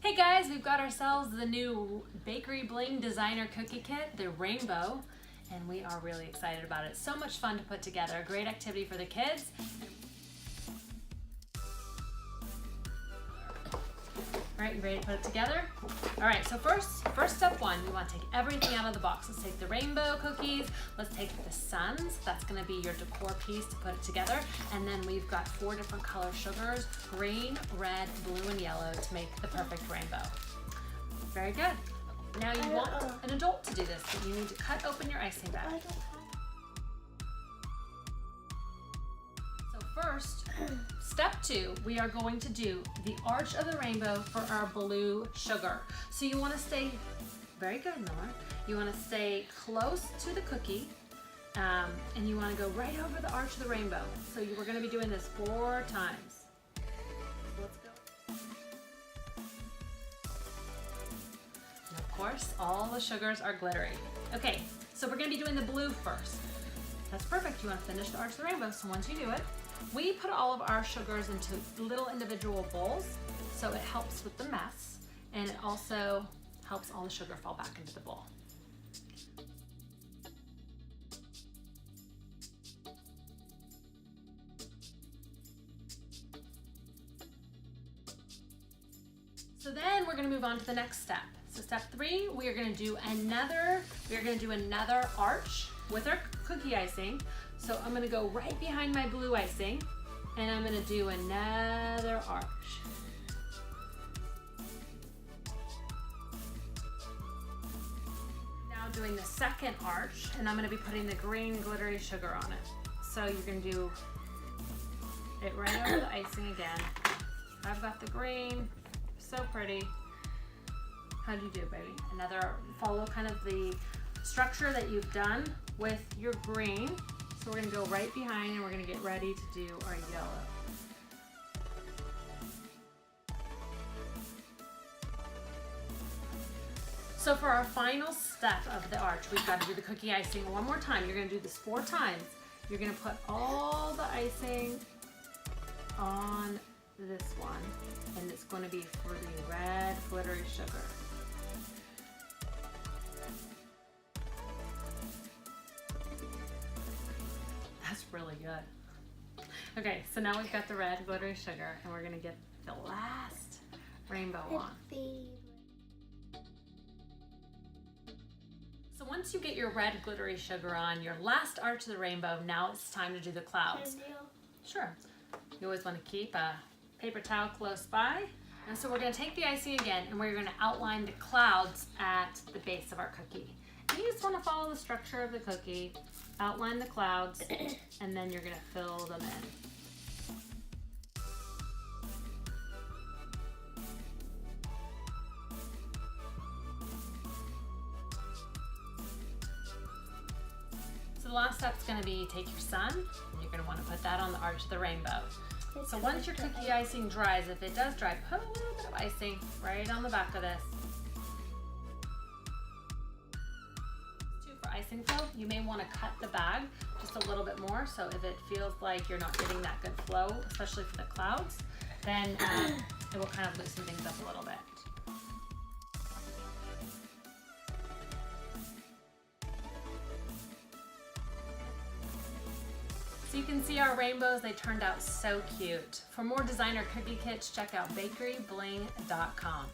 Hey guys, we've got ourselves the new Bakery Bling designer cookie kit, the rainbow, and we are really excited about it. So much fun to put together, a great activity for the kids. All right, you ready to put it together? All right, so first step one, we want to take everything out of the box. Let's take the rainbow cookies, let's take the suns, that's gonna be your decor piece to put it together, and then we've got 4 different color sugars, green, red, blue, and yellow to make the perfect rainbow. Very good. Now you want an adult to do this, but you need to cut open your icing bag. So first, step 2, we are going to do the arch of the rainbow for our blue sugar. So you want to stay, very good, Miller. You want to stay close to the cookie, and you want to go right over the arch of the rainbow. So we're going to be doing this 4 times. Let's go. And of course, all the sugars are glittery. Okay, so we're going to be doing the blue first. That's perfect. You want to finish the arch of the rainbow. So once you do it, we put all of our sugars into little individual bowls, so it helps with the mess, and it also helps all the sugar fall back into the bowl. So then we're going to move on to the next step. So step 3, we are going to do another arch with our cookie icing. So I'm gonna go right behind my blue icing and I'm gonna do another arch. Now doing the second arch, and I'm gonna be putting the green glittery sugar on it. So you're gonna do it right over the icing again. I've got the green, so pretty. How'd you do, baby? Follow kind of the structure that you've done with your green. So we're gonna go right behind and we're gonna get ready to do our yellow. So for our final step of the arch, we've got to do the cookie icing one more time. You're gonna do this 4 times. You're gonna put all the icing on this one, and it's gonna be for the red glittery sugar. That's really good. Okay, so now we've got the red glittery sugar, and we're gonna get the last rainbow on. So once you get your red glittery sugar on, your last arch of the rainbow, now it's time to do the clouds. Sure. You always want to keep a paper towel close by. And so we're gonna take the icing again, and we're gonna outline the clouds at the base of our cookie. And you just wanna follow the structure of the cookie, outline the clouds, and then you're gonna fill them in. So the last step's gonna be take your sun, and you're gonna wanna put that on the arch of the rainbow. So once your cookie icing dries, if it does dry, put a little bit of icing right on the back of this. For icing flow, you may want to cut the bag just a little bit more, so if it feels like you're not getting that good flow, especially for the clouds, then it will kind of loosen things up a little bit. So you can see our rainbows, they turned out so cute. For more designer cookie kits, check out bakerybling.com.